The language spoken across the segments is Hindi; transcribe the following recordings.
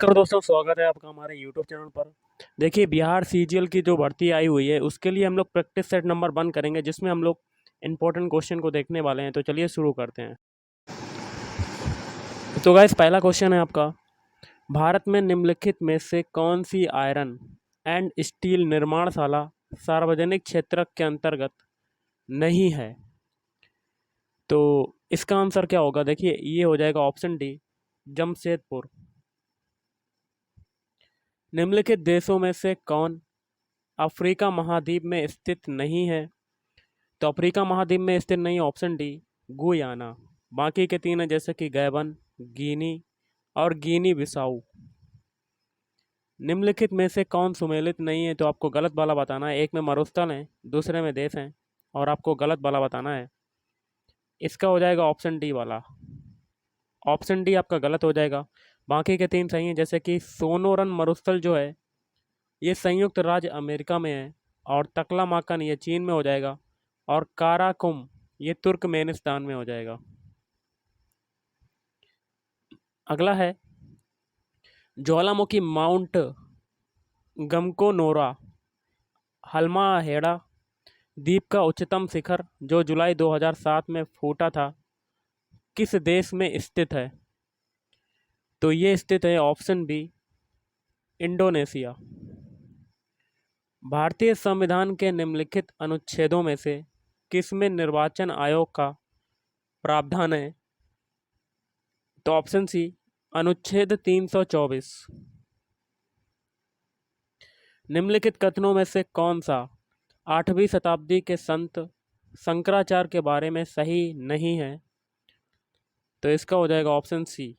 नमस्कार दोस्तों, स्वागत है आपका हमारे YouTube चैनल पर। देखिए, बिहार सीजीएल की जो भर्ती आई हुई है उसके लिए हम लोग प्रैक्टिस सेट नंबर 1 करेंगे, जिसमें हम लोग इंपॉर्टेंट क्वेश्चन को देखने वाले हैं। तो चलिए शुरू करते हैं। तो गाइस, पहला क्वेश्चन है आपका, भारत में निम्नलिखित में से कौन सी आयरन एंड स्टील निर्माणशाला सार्वजनिक क्षेत्र के अंतर्गत नहीं है? तो इसका आंसर क्या होगा? देखिए, ये हो जाएगा ऑप्शन डी, जमशेदपुर। निम्नलिखित देशों में से कौन अफ्रीका महाद्वीप में स्थित नहीं है? तो अफ्रीका महाद्वीप में स्थित नहीं है, ऑप्शन डी, गुयाना। बाकी के तीन है, जैसे कि गैबन, गिनी और गिनी बिसाऊ। निम्नलिखित में से कौन सुमेलित नहीं है? तो आपको गलत वाला बताना है। एक में मरुस्थल है, दूसरे में देश हैं, और आपको गलत वाला बताना है। इसका हो जाएगा ऑप्शन डी वाला। ऑप्शन डी आपका गलत हो जाएगा। बाकी के तीन सही हैं, जैसे कि सोनोरन मरुस्थल जो है ये संयुक्त राज्य अमेरिका में है, और तकलामाकन ये चीन में हो जाएगा, और काराकुम ये तुर्कमेनिस्तान में हो जाएगा। अगला है ज्वालामुखी माउंट गमकोनोरा हल्माहेड़ा द्वीप का उच्चतम शिखर जो जुलाई 2007 में फूटा था, किस देश में स्थित है? तो ये स्थित है ऑप्शन बी, इंडोनेशिया। भारतीय संविधान के निम्नलिखित अनुच्छेदों में से किसमें निर्वाचन आयोग का प्रावधान है? तो ऑप्शन सी, अनुच्छेद 324। निम्नलिखित कथनों में से कौन सा 8वीं शताब्दी के संत शंकराचार्य के बारे में सही नहीं है? तो इसका हो जाएगा ऑप्शन सी।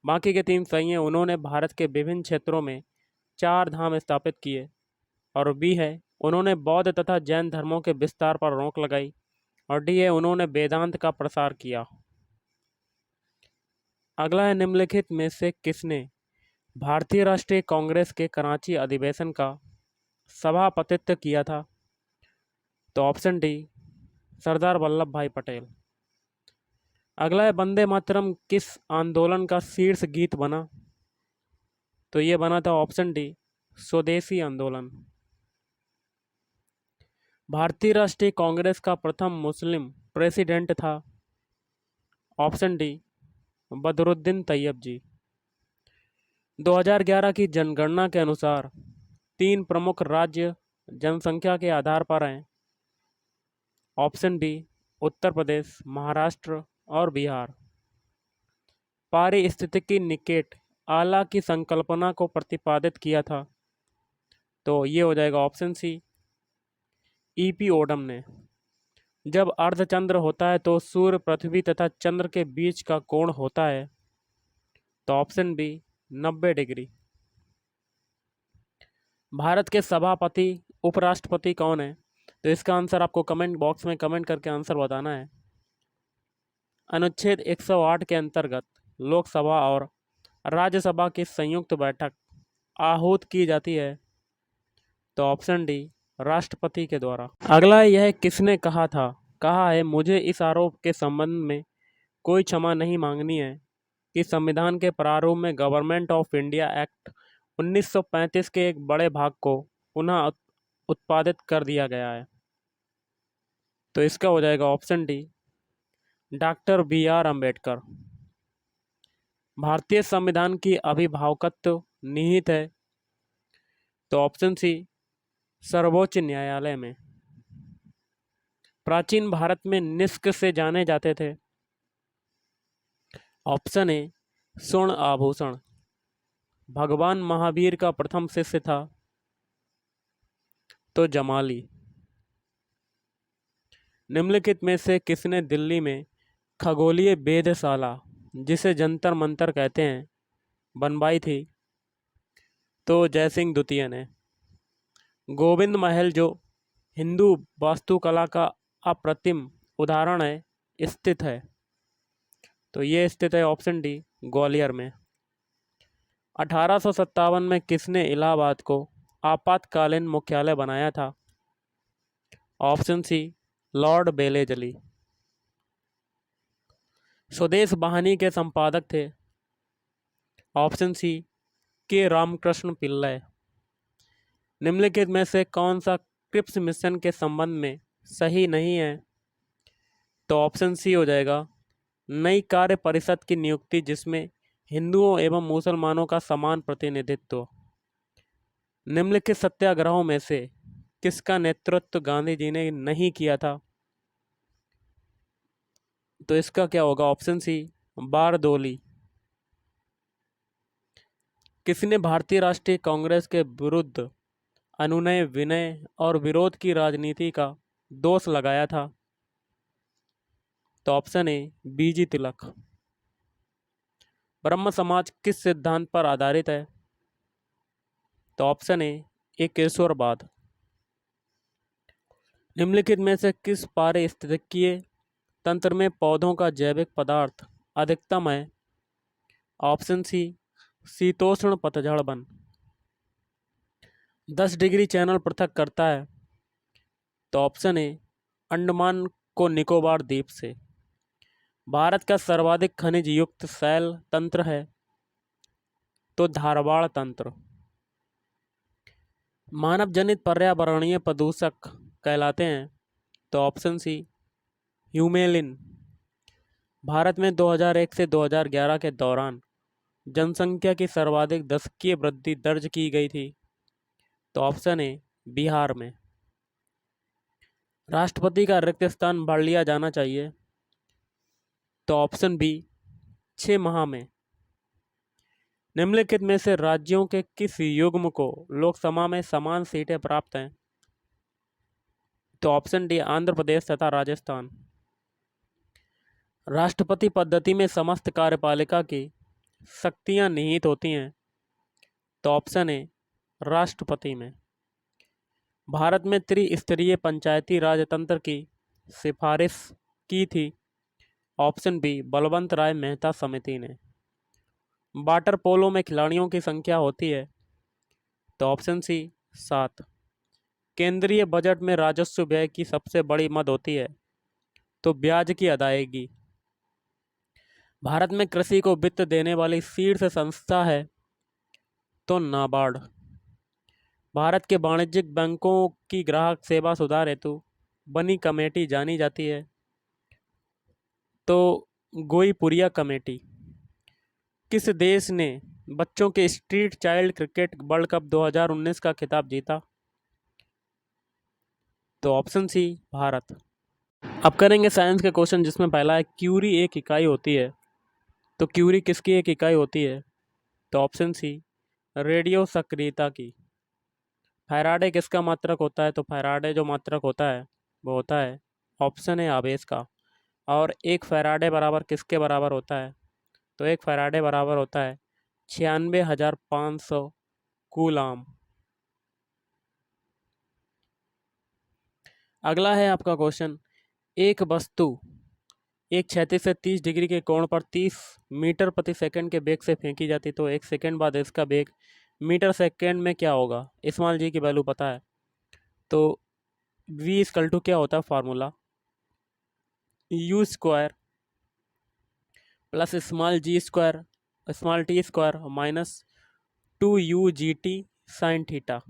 बाकी के तीन सही हैं। उन्होंने भारत के विभिन्न क्षेत्रों में 4 धाम स्थापित किए। और बी है, उन्होंने बौद्ध तथा जैन धर्मों के विस्तार पर रोक लगाई। और डी है, उन्होंने वेदांत का प्रसार किया। अगला है, निम्नलिखित में से किसने भारतीय राष्ट्रीय कांग्रेस के कराची अधिवेशन का सभापतित्व किया था? तो ऑप्शन डी, सरदार वल्लभ भाई पटेल। अगला है, वंदे मातरम किस आंदोलन का शीर्ष गीत बना? तो ये बना था ऑप्शन डी, स्वदेशी आंदोलन। भारतीय राष्ट्रीय कांग्रेस का प्रथम मुस्लिम प्रेसिडेंट था? ऑप्शन डी, बदरुद्दीन तैयब जी। 2011 की जनगणना के अनुसार 3 प्रमुख राज्य जनसंख्या के आधार पर हैं। ऑप्शन बी, उत्तर प्रदेश, महाराष्ट्र और बिहार। पारिस्थितिकी निकेट आला की संकल्पना को प्रतिपादित किया था? तो ये हो जाएगा ऑप्शन सी, ईपी ओडम ने। जब अर्धचंद्र होता है तो सूर्य, पृथ्वी तथा चंद्र के बीच का कोण होता है? तो ऑप्शन बी, 90 डिग्री। भारत के सभापति उपराष्ट्रपति कौन है? तो इसका आंसर आपको कमेंट बॉक्स में कमेंट करके आंसर बताना है। अनुच्छेद 108 के अंतर्गत लोकसभा और राज्यसभा की संयुक्त बैठक आहूत की जाती है? तो ऑप्शन डी, राष्ट्रपति के द्वारा। अगला है, यह किसने कहा था? कहा है, मुझे इस आरोप के संबंध में कोई क्षमा नहीं मांगनी है कि संविधान के प्रारूप में गवर्नमेंट ऑफ इंडिया एक्ट 1935 के एक बड़े भाग को पुनः उत्पादित कर दिया गया है। तो इसका हो जाएगा option D, doctor B R Ambedkar. भारतीय संविधान की अभिभावकत्व निहित है? तो ऑप्शन सी, सर्वोच्च न्यायालय में। प्राचीन भारत में निष्क से जाने जाते थे? ऑप्शन ए, स्वर्ण आभूषण। भगवान महावीर का प्रथम शिष्य था? तो जमाली। निम्नलिखित में से किसने दिल्ली में खगोलीय वेधशाला, जिसे जंतर मंतर कहते हैं, बनवाई थी? तो जयसिंह द्वितीय ने। गोविंद महल जो हिंदू वास्तुकला का अप्रतिम उदाहरण है, स्थित है? तो ये स्थित है ऑप्शन डी, ग्वालियर में। 1857 में किसने इलाहाबाद को आपातकालीन मुख्यालय बनाया था? ऑप्शन सी, लॉर्ड बेलेजली। स्वदेश वाहिनी के संपादक थे? ऑप्शन सी के रामकृष्ण पिल्लई। निम्नलिखित में से कौन सा क्रिप्स मिशन के संबंध में सही नहीं है? तो ऑप्शन सी हो जाएगा नई कार्य परिषद की नियुक्ति जिसमें हिंदुओं एवं मुसलमानों का समान प्रतिनिधित्व। निम्नलिखित सत्याग्रहों में से किसका नेतृत्व गांधी जी ने नहीं किया था? तो इसका क्या होगा? Option C Bardoli. किसने भारतीय राष्ट्रीय कांग्रेस के विरुद्ध अनुनय विनय और विरोध की राजनीति का दोष लगाया था? तो ऑप्शन ए बीजी तिलक। ब्रह्म समाज किस सिद्धांत पर आधारित है? तो ऑप्शन ए एकेश्वरवाद। निम्नलिखित में से किस पारिस्थितिकीय तंत्र में पौधों का जैविक पदार्थ अधिकतम है? ऑप्शन सी शीतोष्ण पतझड़ वन। 10 डिग्री चैनल पृथक करता है? तो ऑप्शन ए अंडमान को निकोबार द्वीप से। भारत का सर्वाधिक खनिज युक्त शैल तंत्र है? तो धारवाड़ तंत्र। मानव जनित पर्यावरणीय प्रदूषक कहलाते हैं? तो ऑप्शन सी ह्यूमेलिन। भारत में 2001 से 2011 के दौरान जनसंख्या की सर्वाधिक दशकीय वृद्धि दर्ज की गई थी? तो ऑप्शन ए बिहार में। राष्ट्रपति का रिक्त स्थान भर लिया जाना चाहिए? तो ऑप्शन बी 6 माह में। निम्नलिखित में से राज्यों के किस युग्म को लोकसभा में समान सीटें प्राप्त हैं? तो ऑप्शन डी आंध्र प्रदेश तथा राजस्थान। राष्ट्रपति पद्धति में समस्त कार्यपालिका की शक्तियां निहित होती हैं? तो ऑप्शन ए राष्ट्रपति में। भारत में त्रिस्तरीय पंचायती राज तंत्र की सिफारिश की थी? ऑप्शन बी बलवंत राय मेहता समिति ने। वाटर पोलो में खिलाड़ियों की संख्या होती है? तो ऑप्शन सी 7। केंद्रीय बजट में राजस्व व्यय की सबसे बड़ी मद होती है? तो ब्याज की अदायगी। भारत में कृषि को वित्त देने वाली शीर्ष संस्था है? तो नाबार्ड। भारत के वाणिज्यिक बैंकों की ग्राहक सेवा सुधार हेतु बनी कमेटी जानी जाती है? तो गोईपुरिया कमेटी। किस देश ने बच्चों के street child cricket world cup 2019 का खिताब जीता? तो ऑप्शन सी भारत। अब करेंगे साइंस के क्वेश्चन जिसमें पहला है क्यूरी एक इकाई होती है? तो क्यूरी किसकी एक इकाई होती है? तो ऑप्शन सी रेडियो सक्रियता की। फैराडे किसका मात्रक होता है? तो फैराडे जो मात्रक होता है वो होता है ऑप्शन है आवेश का। और एक फैराडे बराबर किसके बराबर होता है? तो एक फैराडे बराबर होता है 96,500 कूलाम। अगला है आपका क्वेश्चन, एक वस्तु एक क्षैतिज से 30 डिग्री के कोण पर 30 मीटर प्रति सेकंड के वेग से फेंकी जाती तो एक सेकंड बाद इसका वेग मीटर सेकंड में क्या होगा? स्मॉल जी की वैल्यू पता है? तो v इक्वल टू क्या होता है formula? U square plus small G square small T square minus 2u/g/t sine theta.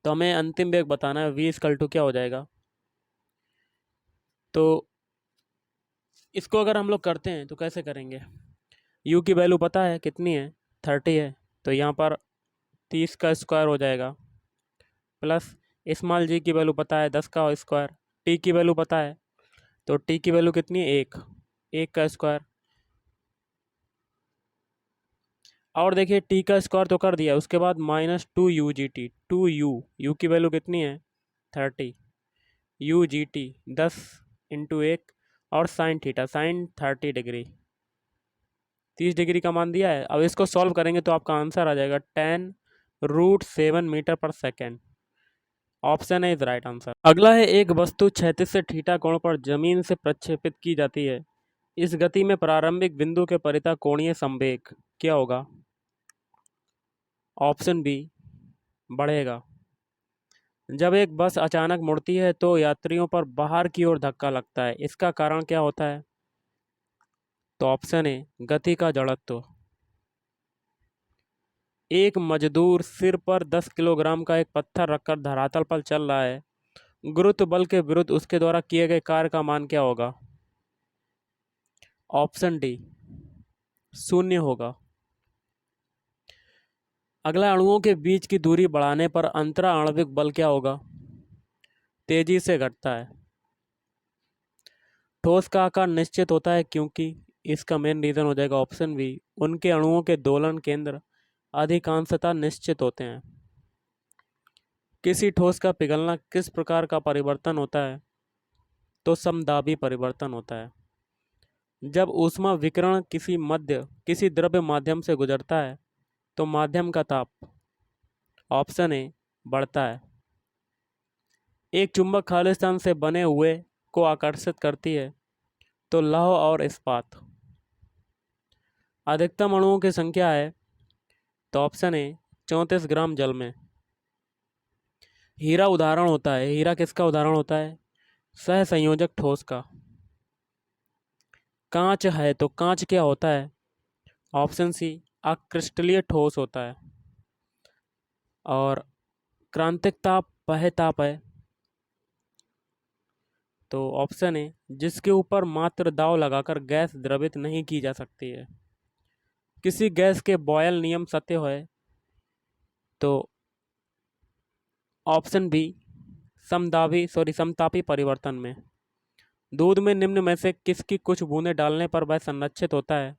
तो हमें अंतिम वेग बताना है v इक्वल टू क्या हो जाएगा। तो इसको अगर हम लोग करते हैं तो कैसे करेंगे? u की वैल्यू पता है कितनी है? 30 है। तो यहाँ पर 30 का स्क्वायर हो जाएगा प्लस स्मॉल जी की वैल्यू पता है 10 का स्क्वायर। टी की वैल्यू पता है तो टी की वैल्यू कितनी है? 1 का स्क्वायर। और देखिए टी का स्क्वायर तो कर दिया, उसके बाद माइनस 2u/g/t 2u की वैल्यू कितनी है? 30 u/g/t 10 इंटू 1 और sine theta sine 30 degree 30 degree का मान दिया है। अब इसको सॉल्व करेंगे तो आपका आंसर आ जाएगा 10√7 मीटर पर सेकेंड। ऑप्शन है इज राइट आंसर। अगला है एक वस्तु क्षैतिज से थीटा कोण पर जमीन से प्रक्षेपित की जाती है, इस गति में प्रारंभिक बिंदु के परितः कोणीय संवेग क्या होगा? ऑप्शन बी बढ़ेगा। जब एक बस अचानक मुड़ती है तो यात्रियों पर बाहर की ओर धक्का लगता है, इसका कारण क्या होता है? तो ऑप्शन ए गति का जड़त्व। एक मजदूर सिर पर 10 किलोग्राम का एक पत्थर रखकर धरातल पर चल रहा है। गुरुत्व बल के विरुद्ध उसके द्वारा किए गए कार्य का मान क्या होगा? ऑप्शन डी 0 होगा। अगला, अणुओं के बीच की दूरी बढ़ाने पर अंतरा आणविक बल क्या होगा? तेजी से घटता है। ठोस का आकार निश्चित होता है क्योंकि इसका मेन रीजन हो जाएगा ऑप्शन बी, उनके अणुओं के दोलन केंद्र अधिकांशतः निश्चित होते हैं। किसी ठोस का पिघलना किस प्रकार का परिवर्तन होता है? तो समदाबी परिवर्तन होता है। जब ऊष्मा विकिरण किसी द्रव्य माध्यम से गुजरता है तो माध्यम का ताप, ऑप्शन ए, बढ़ता है। एक चुंबक खाली स्थान से बने हुए को आकर्षित करती है तो लौह और इस्पात। अधिकतम अणुओं की संख्या है तो ऑप्शन ए 34 ग्राम जल में। हीरा उदाहरण होता है, हीरा किसका उदाहरण होता है? सहसंयोजक ठोस का। कांच है तो कांच क्या होता है? ऑप्शन सी, अक्रिस्टलीय ठोस होता है। और क्रांतिक ताप वह ताप है तो ऑप्शन ए, जिसके ऊपर मात्र दाव लगाकर गैस द्रवित नहीं की जा सकती है। किसी गैस के बॉयल नियम सत्य है तो ऑप्शन बी, समतापी परिवर्तन में। दूध में निम्न में से किसकी कुछ बूंदें डालने पर वह संरक्षित होता है?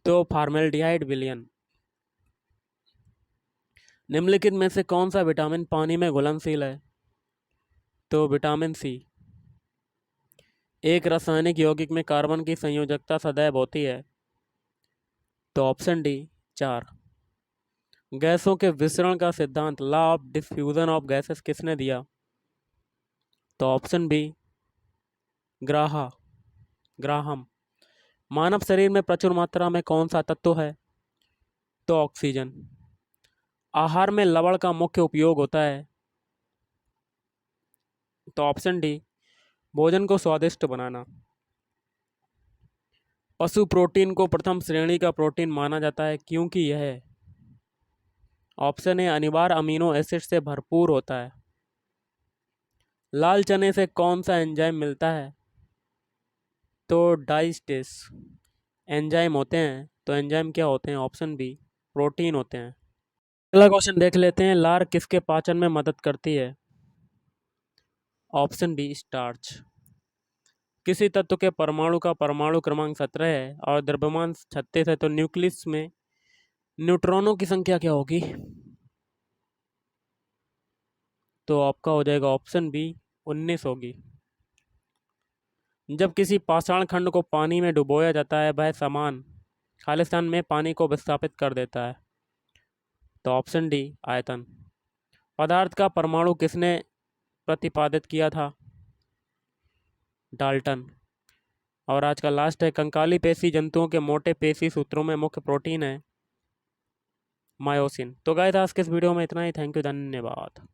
तो फॉर्मेल्डिहाइड विलयन। निम्नलिखित में से कौन सा विटामिन पानी में घुलनशील है? तो विटामिन सी। एक रासायनिक यौगिक में कार्बन की संयोजकता सदैव होती है तो ऑप्शन डी 4। गैसों के विसरण का सिद्धांत, law of diffusion of gases, किसने दिया? तो ऑप्शन बी, ग्राहम। मानव शरीर में प्रचुर मात्रा में कौन सा तत्व है? तो ऑक्सीजन। आहार में लवण का मुख्य उपयोग होता है तो ऑप्शन डी, भोजन को स्वादिष्ट बनाना। पशु प्रोटीन को प्रथम श्रेणी का प्रोटीन माना जाता है क्योंकि यह, ऑप्शन ए, अनिवार्य अमीनो एसिड से भरपूर होता है। लाल चने से कौन सा एंजाइम मिलता है? तो डाइस्टेस एंजाइम होते हैं। तो एंजाइम क्या होते हैं? ऑप्शन बी, प्रोटीन होते हैं। अगला क्वेश्चन देख लेते हैं। लार किसके पाचन में मदद करती है? Option B, starch. किसी तत्व के परमाणु का परमाणु क्रमांक 17 है और द्रव्यमान 36 है तो न्यूक्लियस में न्यूट्रॉनों की संख्या क्या होगी? तो आपका हो जाएगा ऑप्शन बी, 19 होगी। जब किसी पाषाण खंड को पानी में डुबोया जाता है वह समान खालिस्तान में पानी को विस्थापित कर देता है तो ऑप्शन डी, आयतन। पदार्थ का परमाणु किसने प्रतिपादित किया था? डाल्टन। और आज का लास्ट है, कंकाली पेशी जंतुओं के मोटे पेशी सूत्रों में मुख्य प्रोटीन है मायोसिन। तो गाइस आज के इस वीडियो में इतना ही। थैंक यू, धन्यवाद।